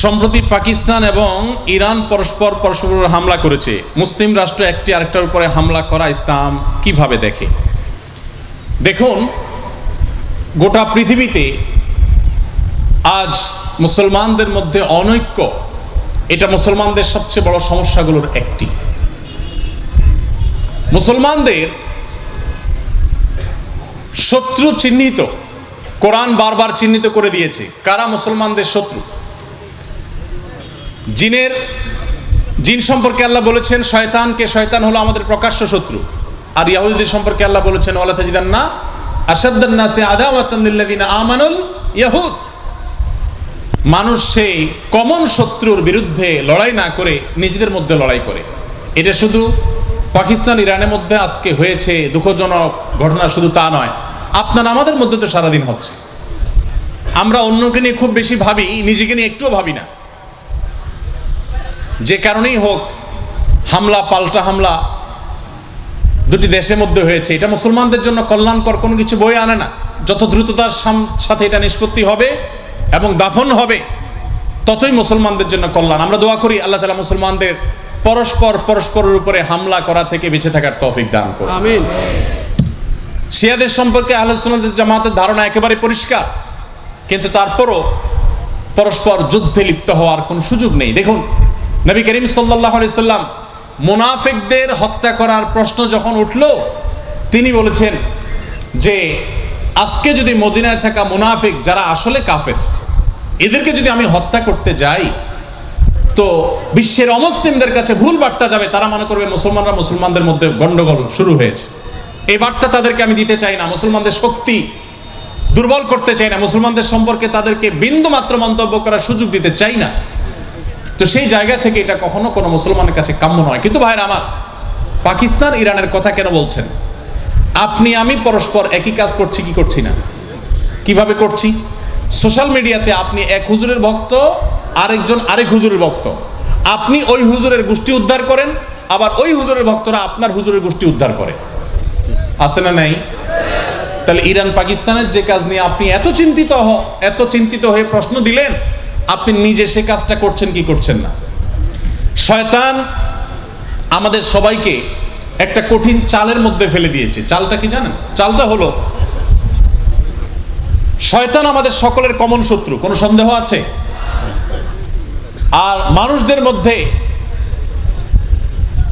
সম্প্রতি পাকিস্তান এবং ইরান পরস্পর হামলা করেছে। মুসলিম রাষ্ট্র একটি আরেকটার উপরে হামলা করা ইসলাম কিভাবে দেখে? দেখুন, গোটা পৃথিবীতে আজ মুসলমানদের মধ্যে অনৈক্য, এটা মুসলমানদের সবচেয়ে বড় সমস্যাগুলোর একটি। মুসলমানদের শত্রু চিহ্নিত, কোরআন বারবার চিহ্নিত করে দিয়েছে কারা মুসলমানদের শত্রু। জিন সম্পর্কে আল্লাহ বলেছেন শয়তান হলো আমাদের প্রকাশ্য শত্রু। আর ইহুদিদের সম্পর্কে আল্লাহ বলেছেন ওয়ালা তাজিদান্না আশাদ্দান নাসি আদাওয়াতান লিল্লাযিনা আমানুল ইয়াহুদ। মানুষ সেই কমন শত্রুর বিরুদ্ধে লড়াই না করে নিজেদের মধ্যে লড়াই করে। এটা শুধু পাকিস্তান ইরানের মধ্যে আজকে হয়েছে দুঃখজনক ঘটনা, শুধু তা নয়, আপনার আমাদের মধ্যে তো সারাদিন হচ্ছে। আমরা অন্যকে নিয়ে খুব বেশি ভাবি, নিজেকে নিয়ে একটুও ভাবি না। যে কারণেই হোক হামলা পাল্টা হামলা দুটি দেশের মধ্যে হয়েছে, এটা মুসলমানদের জন্য কল্যাণকর কোনো কিছু বয়ে আনে না। যত দ্রুততার সাথে এটা নিষ্পত্তি হবে এবং দাফন হবে, ততই মুসলমানদের জন্য কল্যাণ। আমরা দোয়া করি আল্লাহ তাআলা মুসলমানদের পরস্পরের উপরে হামলা করা থেকে বেঁচে থাকার তৌফিক দান করুন, আমিন। শিয়াদের সম্পর্কে আহলে সুন্নাত জামাতের ধারণা একেবারে পরিষ্কার, কিন্তু তারপরও পরস্পর যুদ্ধে লিপ্ত হওয়ার কোনো সুযোগ নেই। দেখুন, নবী করিম সাল্লাল্লাহু আলাইহি সাল্লাম মুনাফিকদের হত্যা করার প্রশ্ন যখন উঠল, তিনি বলেছেন যে আজকে যদি মদিনায় থাকা মুনাফিক যারা আসলে কাফের, এদেরকে যদি আমি হত্যা করতে যাই, তো বিশ্বের অমুসলিমদের কাছে ভুল বার্তা যাবে। তারা মনে করবে মুসলমানদের মধ্যে গন্ডগোল শুরু হয়েছে। এই বার্তা তাদেরকে আমি দিতে চাই না। মুসলমানদের শক্তি দুর্বল করতে চাই না। মুসলমানদের সম্পর্কে তাদেরকে বিন্দু মাত্র মন্তব্য করার সুযোগ দিতে চাই না। তো সেই জায়গা থেকে এটা কখনো কোনো মুসলমানের কাছে কাম্য নয়। কিন্তু ভাইরা আমার, পাকিস্তান ইরানের কথা কেন বলছেন? আপনি আমি পরস্পর একই কাজ করছি কি করছি না? কিভাবে করছি? সোশ্যাল মিডিয়াতে আপনি এক হুজুরের ভক্ত, আরেকজন আরেক হুজুরের ভক্ত। আপনি ওই হুজুরের গোষ্ঠী উদ্ধার করেন, আবার ওই হুজুরের ভক্তরা আপনার হুজুরের গোষ্ঠী উদ্ধার করে। আছে না নাই? তাহলে ইরান পাকিস্তানের যে কাজ নিয়ে আপনি এত চিন্তিত হয়ে প্রশ্ন দিলেন, আপনি নিজে সে কাজটা করছেন কি করছেন না? শয়তান আমাদের সবাইকে একটা কঠিন চালের মধ্যে ফেলে দিয়েছে। চালটা কি জানেন? চালটা হলো শয়তান আমাদের সকলের কমন শত্রু, কোনো সন্দেহ আছে? আর মানুষদের মধ্যে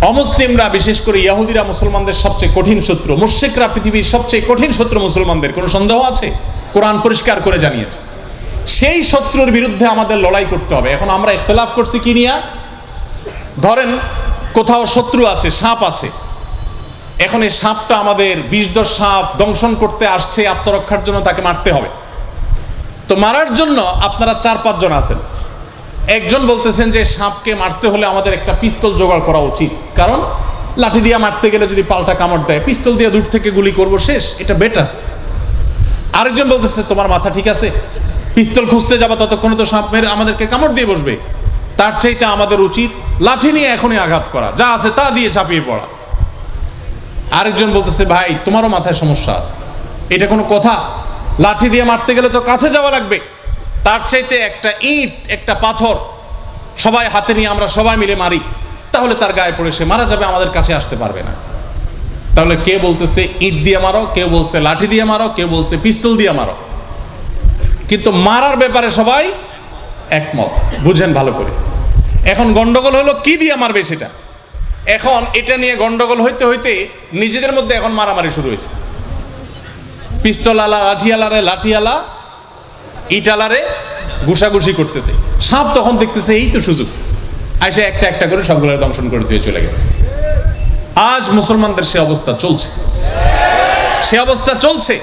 অমুসলিমরা, বিশেষ করে ইহুদিরা মুসলমানদের সবচেয়ে কঠিন শত্রু। মুশরিকরা পৃথিবীর সবচেয়ে কঠিন শত্রু মুসলমানদের, কোনো সন্দেহ আছে? কোরআন পরিষ্কার করে জানিয়েছে। সেই শত্রুর বিরুদ্ধে আমাদের লড়াই করতে হবে। এখন আমরা ইখতিলাফ করছি কি নিয়ে? ধরেন কোথাও শত্রু আছে, সাপ আছে। এখন এই সাপটা আমাদের বিষধর সাপ, দংশন করতে আসছে, আত্মরক্ষার জন্য তাকে মারতে হবে। তো মারার জন্য আপনারা 4-5 জন আছেন। একজন বলতেছেন যে সাপকে মারতে হলে আমাদের একটা পিস্তল জোগাড় করা উচিত, কারণ লাঠি দিয়ে মারতে গেলে যদি পাল্টা কামড় দেয়, পিস্তল দিয়ে দূর থেকে গুলি করবো, শেষ, এটা বেটার। আরেকজন বলতেছে তোমার মাথা ঠিক আছে, পিস্তল খুঁজতে যাবা ততক্ষণে তো সাপ মেরে আমাদেরকে কামড় দিয়ে বসবে, তার চাইতে আমাদের উচিত লাঠি নিয়ে এখনই আঘাত করা, যা আছে তা দিয়ে ঝাঁপিয়ে পড়া। আরেকজন বলতেছে ভাই তোমারও মাথায় সমস্যা আছে, এটা কোনো কথা? লাঠি দিয়ে মারতে গেলে তো কাছে যাওয়া লাগবে, তার চাইতে একটা ইট একটা পাথর সবাই হাতে নিয়ে আমরা সবাই মিলে মারি, তাহলে তার গায়ে পড়ে সে মারা যাবে, আমাদের কাছে আসতে পারবে না। তাহলে কে বলতেছে ইট দিয়ে মারো, কেউ বলছে লাঠি দিয়ে মারো, কেউ বলছে পিস্তল দিয়ে মারো, কিন্তু মারার ব্যাপারে সবাই একমত। বুঝেন ভালো করে। এখন গন্ডগোল হলো কি দিয়ে মারবে সেটা। এখন এটা নিয়ে গন্ডগোল হইতে হইতে নিজেদের মধ্যে এখন মারামারি শুরু হয়েছে। পিস্তল আলা লাঠিয়ালারে, লাঠিয়ালা ইটালারে ঘুষাঘুষি করতেছে। সাপ তখন দেখতেছে এই তো সুযোগ, আইসা একটা একটা করে সবগুলো দংশন করে দিয়ে চলে গেছে। আজ মুসলমানদের সে অবস্থা চলছে।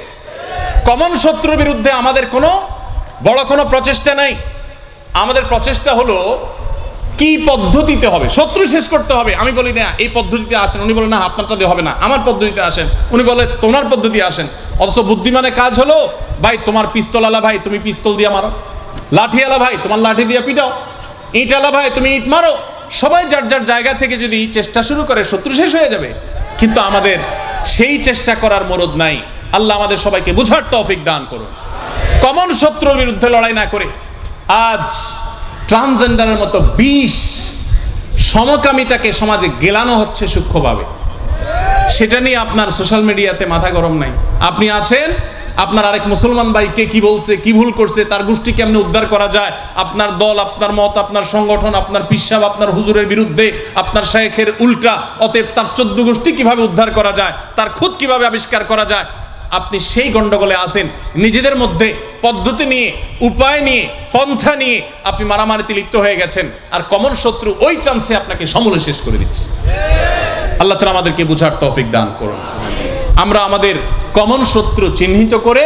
কমন শত্রুর বিরুদ্ধে আমাদের কোনো বড় কোনো প্রচেষ্টা নাই। আমাদের প্রচেষ্টা হলো কি পদ্ধতিতে হবে, শত্রু শেষ করতে হবে। আমি বলি না এই পদ্ধতিতে আসেন, উনি বলেন না আপনারটা দিয়ে হবে না, আমার পদ্ধতিতে আসেন, উনি বলে তোমার পদ্ধতি আসেন। অথচ বুদ্ধিমানের কাজ হলো ভাই তোমার পিস্তল আলা ভাই তুমি পিস্তল দিয়ে মারো, লাঠি আলা ভাই তোমার লাঠি দিয়ে পিটাও, ইট আলা ভাই তুমি ইট মারো। সবাই যার যার জায়গা থেকে যদি চেষ্টা শুরু করে শত্রু শেষ হয়ে যাবে। কিন্তু আমাদের সেই চেষ্টা করার মরদ নাই। আল্লাহ আমাদের সবাইকে বুঝার তৌফিক দান করুন। কমন শত্রুর বিরুদ্ধে লড়াই না করে আজ ট্রান্সজেন্ডারের মতো বিষ সমকামিতাকে সমাজে গেলানো হচ্ছে সূক্ষ্মভাবে। সেটা নিয়ে আপনার সোশ্যাল মিডিয়াতে মাথা গরম নাই। আপনি আছেন, আপনার আরেক মুসলমান ভাই কে কি বলছে, কি ভুল করছে, তার গোষ্ঠী কেমনে উদ্ধার করা যায়, আপনার দল, আপনার মত, আপনার সংগঠন, আপনার পিসাব, আপনার হুজুরের বিরুদ্ধে, আপনার শায়েখের উল্টা, অতএব তার 14 গোষ্ঠী কিভাবে উদ্ধার করা যায়, তার খুদ কিভাবে আবিষ্কার করা যায়, আপনি সেই গন্ডগোলে আছেন। নিজেদের মধ্যে পদ্ধতি নিয়ে, উপায় নিয়ে, পন্থা নিয়ে আপনি মারামারিতে লিপ্ত হয়ে গেছেন, আর কমন শত্রু ওই চান্সে আপনাকে সমূলে শেষ করে দিচ্ছে। আল্লাহ তাআলা আমাদেরকে বুঝার তৌফিক দান করুন। আমরা আমাদের কমন শত্রু চিহ্নিত করে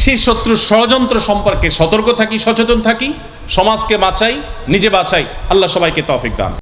সেই শত্রুর ষড়যন্ত্র সম্পর্কে সতর্ক থাকি, সচেতন থাকি, সমাজকে বাঁচাই, নিজে বাঁচাই। আল্লাহ সবাইকে তৌফিক দান।